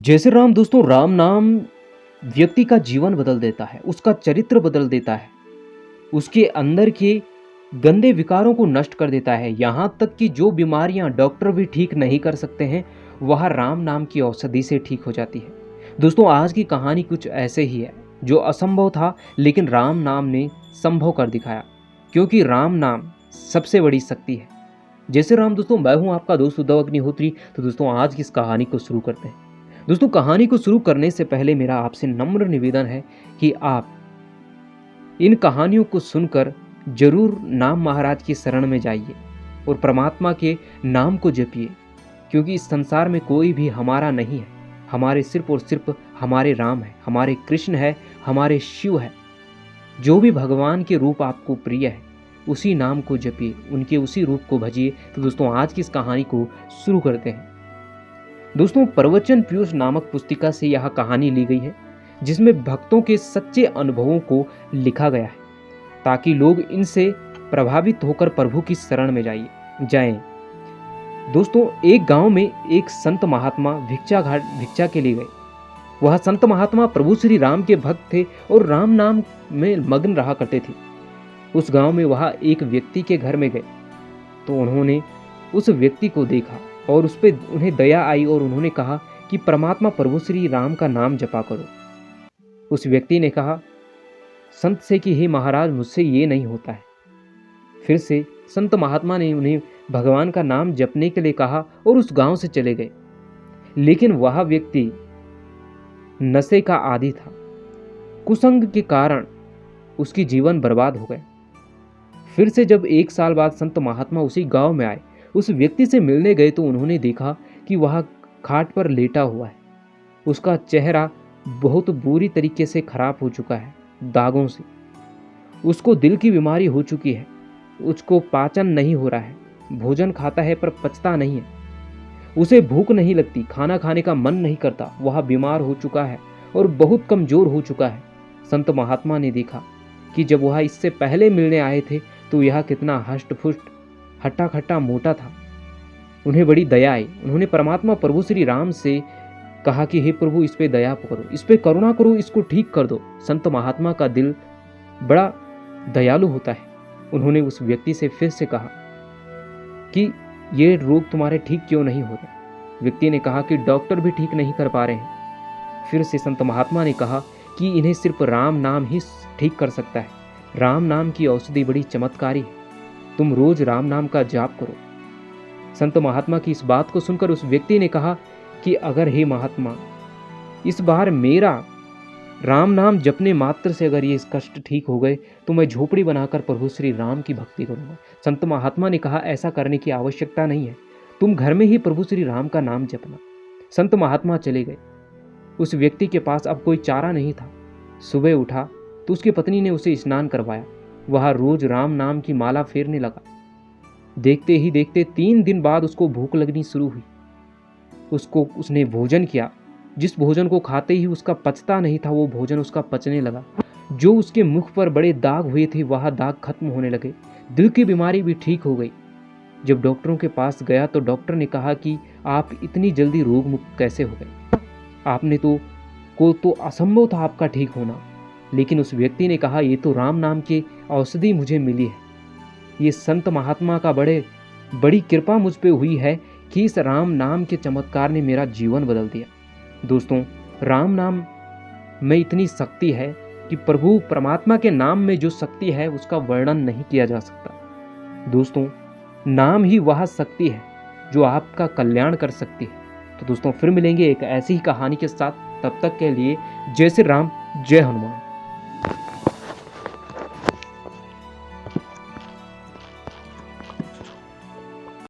जैसे राम दोस्तों, राम नाम व्यक्ति का जीवन बदल देता है, उसका चरित्र बदल देता है, उसके अंदर के गंदे विकारों को नष्ट कर देता है। यहाँ तक कि जो बीमारियाँ डॉक्टर भी ठीक नहीं कर सकते हैं, वह राम नाम की औषधि से ठीक हो जाती है। दोस्तों, आज की कहानी कुछ ऐसे ही है। जो असंभव था, लेकिन राम नाम ने संभव कर दिखाया, क्योंकि राम नाम सबसे बड़ी शक्ति है। जैसे राम दोस्तों, मैं हूँ आपका दोस्त उद्धव अग्निहोत्री। तो दोस्तों, आज की इस कहानी को शुरू करते हैं। दोस्तों, कहानी को शुरू करने से पहले मेरा आपसे नम्र निवेदन है कि आप इन कहानियों को सुनकर जरूर नाम महाराज की शरण में जाइए और परमात्मा के नाम को जपिए, क्योंकि इस संसार में कोई भी हमारा नहीं है। हमारे सिर्फ और सिर्फ हमारे राम है, हमारे कृष्ण है, हमारे शिव है। जो भी भगवान के रूप आपको प्रिय है, उसी नाम को जपिए, उनके उसी रूप को भजिए। तो दोस्तों, आज की इस कहानी को शुरू करते हैं। दोस्तों, प्रवचन पीयूष नामक पुस्तिका से यह कहानी ली गई है, जिसमें भक्तों के सच्चे अनुभवों को लिखा गया है, ताकि लोग इनसे प्रभावित होकर प्रभु की शरण में जाएं। दोस्तों, एक गांव में एक संत महात्मा भिक्षा के लिए गए। वह संत महात्मा प्रभु श्री राम के भक्त थे और राम नाम में मग्न रहा करते थे। उस गांव में वह एक व्यक्ति के घर में गए तो उन्होंने उस व्यक्ति को देखा और उस पर उन्हें दया आई और उन्होंने कहा कि परमात्मा प्रभु श्री राम का नाम जपा करो। उस व्यक्ति ने कहा संत से कि हे महाराज, मुझसे ये नहीं होता है। फिर से संत महात्मा ने उन्हें भगवान का नाम जपने के लिए कहा और उस गांव से चले गए। लेकिन वह व्यक्ति नशे का आदी था। कुसंग के कारण उसकी जीवन बर्बाद हो गया। फिर से जब 1 साल बाद संत महात्मा उसी गांव में आए, उस व्यक्ति से मिलने गए तो उन्होंने देखा कि वह खाट पर लेटा हुआ है। उसका चेहरा बहुत बुरी तरीके से खराब हो चुका है, दागों से। उसको दिल की बीमारी हो चुकी है। उसको पाचन नहीं हो रहा है, भोजन खाता है पर पचता नहीं है। उसे भूख नहीं लगती, खाना खाने का मन नहीं करता। वह बीमार हो चुका है और बहुत कमजोर हो चुका है। संत महात्मा ने देखा कि जब वह इससे पहले मिलने आए थे तो यह कितना हष्ट पुष्ट, हट्टा खट्टा मोटा था। उन्हें बड़ी दया आई। उन्होंने परमात्मा प्रभु श्री राम से कहा कि हे प्रभु, इस पे दया करो, इस पे करुणा करो, इसको ठीक कर दो। संत महात्मा का दिल बड़ा दयालु होता है। उन्होंने उस व्यक्ति से फिर से कहा कि ये रोग तुम्हारे ठीक क्यों नहीं हो रहे। व्यक्ति ने कहा कि डॉक्टर भी ठीक नहीं कर पा रहे हैं। फिर से संत महात्मा ने कहा कि इन्हें सिर्फ राम नाम ही ठीक कर सकता है। राम नाम की औषधि बड़ी चमत्कारी है, तुम रोज राम नाम का जाप करो। संत महात्मा की इस बात को सुनकर उस व्यक्ति ने कहा कि अगर हे महात्मा, इस बार मेरा राम नाम जपने मात्र से अगर ये कष्ट ठीक हो गए तो मैं झोपड़ी बनाकर प्रभु श्री राम की भक्ति करूंगा। संत महात्मा ने कहा ऐसा करने की आवश्यकता नहीं है, तुम घर में ही प्रभु श्री राम का नाम जपना। संत महात्मा चले गए। उस व्यक्ति के पास अब कोई चारा नहीं था। सुबह उठा तो उसकी पत्नी ने उसे स्नान करवाया। वह रोज राम नाम की माला फेरने लगा। देखते ही देखते 3 दिन बाद उसको भूख लगनी शुरू हुई। उसने भोजन किया। जिस भोजन को खाते ही उसका पचता नहीं था, वो भोजन उसका पचने लगा। जो उसके मुख पर बड़े दाग हुए थे, वह दाग खत्म होने लगे। दिल की बीमारी भी ठीक हो गई। जब डॉक्टरों के पास गया तो डॉक्टर ने कहा कि आप इतनी जल्दी रोग मुक्त कैसे हो गए, आपने तो असंभव था आपका ठीक होना। लेकिन उस व्यक्ति ने कहा ये तो राम नाम की औषधि मुझे मिली है। ये संत महात्मा का बड़ी कृपा मुझ पे हुई है कि इस राम नाम के चमत्कार ने मेरा जीवन बदल दिया। दोस्तों, राम नाम में इतनी शक्ति है कि प्रभु परमात्मा के नाम में जो शक्ति है उसका वर्णन नहीं किया जा सकता। दोस्तों, नाम ही वह शक्ति है जो आपका कल्याण कर सकती है। तो दोस्तों, फिर मिलेंगे एक ऐसी ही कहानी के साथ। तब तक के लिए जय श्री राम, जय हनुमान।